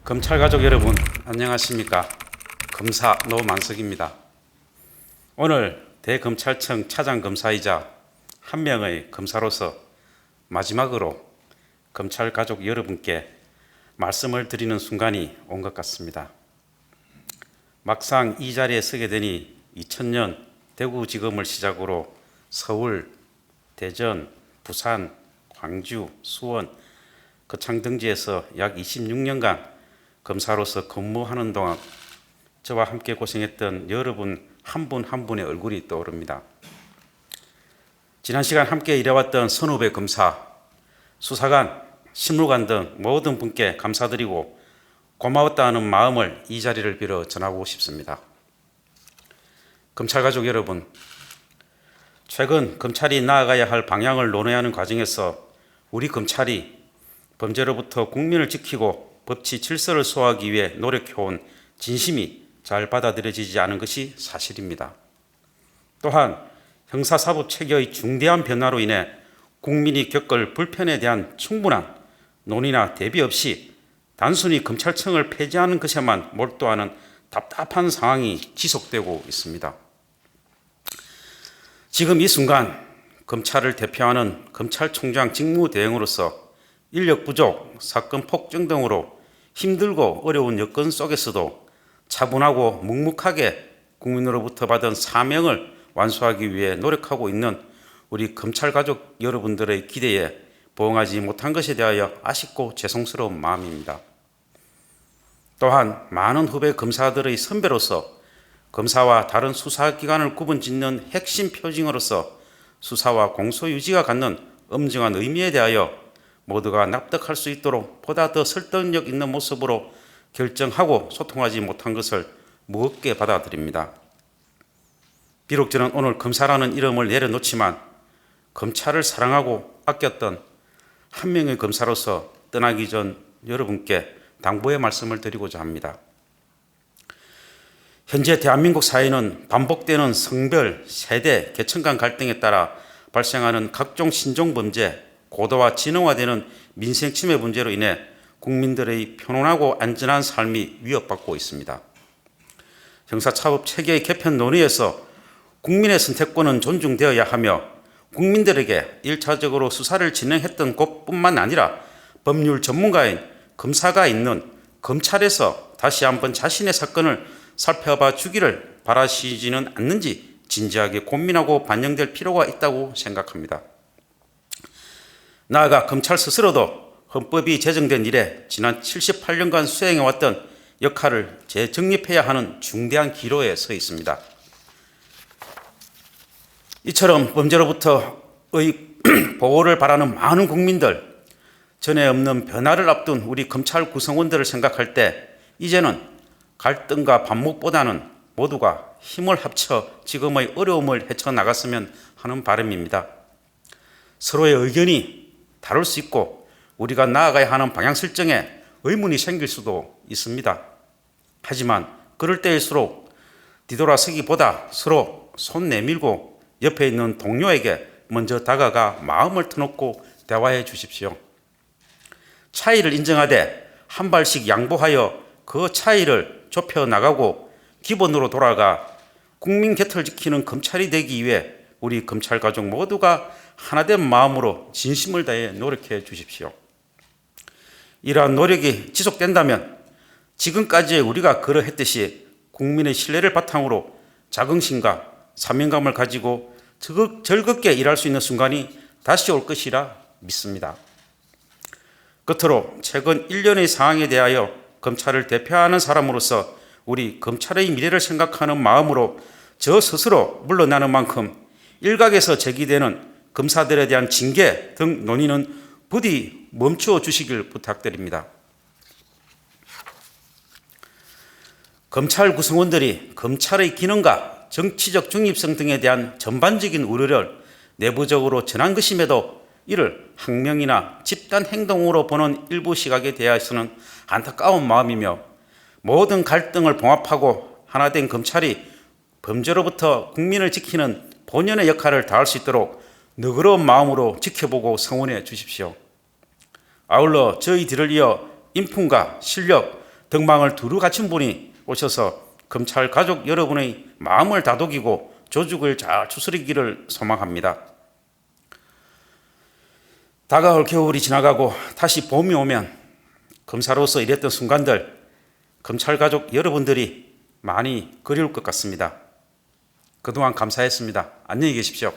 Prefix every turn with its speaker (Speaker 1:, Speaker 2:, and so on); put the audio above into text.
Speaker 1: 검찰 가족 여러분, 안녕하십니까? 검사 노만석입니다. 오늘 대검찰청 차장검사이자 한 명의 검사로서 마지막으로 검찰 가족 여러분께 말씀을 드리는 순간이 온 것 같습니다. 막상 이 자리에 서게 되니 2000년 대구지검을 시작으로 서울, 대전, 부산, 광주, 수원, 거창 등지에서 약 26년간 검사로서 근무하는 동안 저와 함께 고생했던 여러분 한 분 한 분의 얼굴이 떠오릅니다. 지난 시간 함께 일해왔던 선후배 검사, 수사관, 실무관 등 모든 분께 감사드리고 고마웠다는 마음을 이 자리를 빌어 전하고 싶습니다. 검찰 가족 여러분, 최근 검찰이 나아가야 할 방향을 논의하는 과정에서 우리 검찰이 범죄로부터 국민을 지키고 법치 질서를 소화하기 위해 노력해온 진심이 잘 받아들여지지 않은 것이 사실입니다. 또한 형사사법 체계의 중대한 변화로 인해 국민이 겪을 불편에 대한 충분한 논의나 대비 없이 단순히 검찰청을 폐지하는 것에만 몰두하는 답답한 상황이 지속되고 있습니다. 지금 이 순간 검찰을 대표하는 검찰총장 직무대행으로서 인력 부족, 사건 폭증 등으로 힘들고 어려운 여건 속에서도 차분하고 묵묵하게 국민으로부터 받은 사명을 완수하기 위해 노력하고 있는 우리 검찰 가족 여러분들의 기대에 부응하지 못한 것에 대하여 아쉽고 죄송스러운 마음입니다. 또한 많은 후배 검사들의 선배로서 검사와 다른 수사기관을 구분짓는 핵심 표징으로서 수사와 공소유지가 갖는 엄정한 의미에 대하여 모두가 납득할 수 있도록 보다 더 설득력 있는 모습으로 결정하고 소통하지 못한 것을 무겁게 받아들입니다. 비록 저는 오늘 검사라는 이름을 내려놓지만 검찰을 사랑하고 아꼈던 한 명의 검사로서 떠나기 전 여러분께 당부의 말씀을 드리고자 합니다. 현재 대한민국 사회는 반복되는 성별, 세대, 계층 간 갈등에 따라 발생하는 각종 신종범죄, 고도화 진흥화되는 민생침해 문제로 인해 국민들의 편안하고 안전한 삶이 위협받고 있습니다. 형사사법 체계의 개편 논의에서 국민의 선택권은 존중되어야 하며 국민들에게 1차적으로 수사를 진행했던 곳뿐만 아니라 법률 전문가인 검사가 있는 검찰에서 다시 한번 자신의 사건을 살펴봐 주기를 바라시지는 않는지 진지하게 고민하고 반영될 필요가 있다고 생각합니다. 나아가 검찰 스스로도 헌법이 제정된 이래 지난 78년간 수행해왔던 역할을 재정립해야 하는 중대한 기로에 서 있습니다. 이처럼 범죄로부터의 보호를 바라는 많은 국민들, 전에 없는 변화를 앞둔 우리 검찰 구성원들을 생각할 때 이제는 갈등과 반목보다는 모두가 힘을 합쳐 지금의 어려움을 헤쳐나갔으면 하는 바람입니다. 서로의 의견이 다를 수 있고 우리가 나아가야 하는 방향 설정에 의문이 생길 수도 있습니다. 하지만 그럴 때일수록 뒤돌아서기보다 서로 손 내밀고 옆에 있는 동료에게 먼저 다가가 마음을 터놓고 대화해 주십시오. 차이를 인정하되 한 발씩 양보하여 그 차이를 좁혀 나가고 기본으로 돌아가 국민 곁을 지키는 검찰이 되기 위해 우리 검찰 가족 모두가 하나된 마음으로 진심을 다해 노력해 주십시오. 이러한 노력이 지속된다면 지금까지 우리가 그러했듯이 국민의 신뢰를 바탕으로 자긍심과 사명감을 가지고 즐겁게 일할 수 있는 순간이 다시 올 것이라 믿습니다. 끝으로 최근 1년의 상황에 대하여 검찰을 대표하는 사람으로서 우리 검찰의 미래를 생각하는 마음으로 저 스스로 물러나는 만큼 일각에서 제기되는 검사들에 대한 징계 등 논의는 부디 멈추어 주시길 부탁드립니다. 검찰 구성원들이 검찰의 기능과 정치적 중립성 등에 대한 전반적인 우려를 내부적으로 전한 것임에도 이를 항명이나 집단 행동으로 보는 일부 시각에 대해서는 안타까운 마음이며 모든 갈등을 봉합하고 하나된 검찰이 범죄로부터 국민을 지키는 본연의 역할을 다할 수 있도록 너그러운 마음으로 지켜보고 성원해 주십시오. 아울러 저희 뒤를 이어 인품과 실력, 덕망을 두루 갖춘 분이 오셔서 검찰 가족 여러분의 마음을 다독이고 조직을 잘 추스리기를 소망합니다. 다가올 겨울이 지나가고 다시 봄이 오면 검사로서 일했던 순간들 검찰 가족 여러분들이 많이 그리울 것 같습니다. 그동안 감사했습니다. 안녕히 계십시오.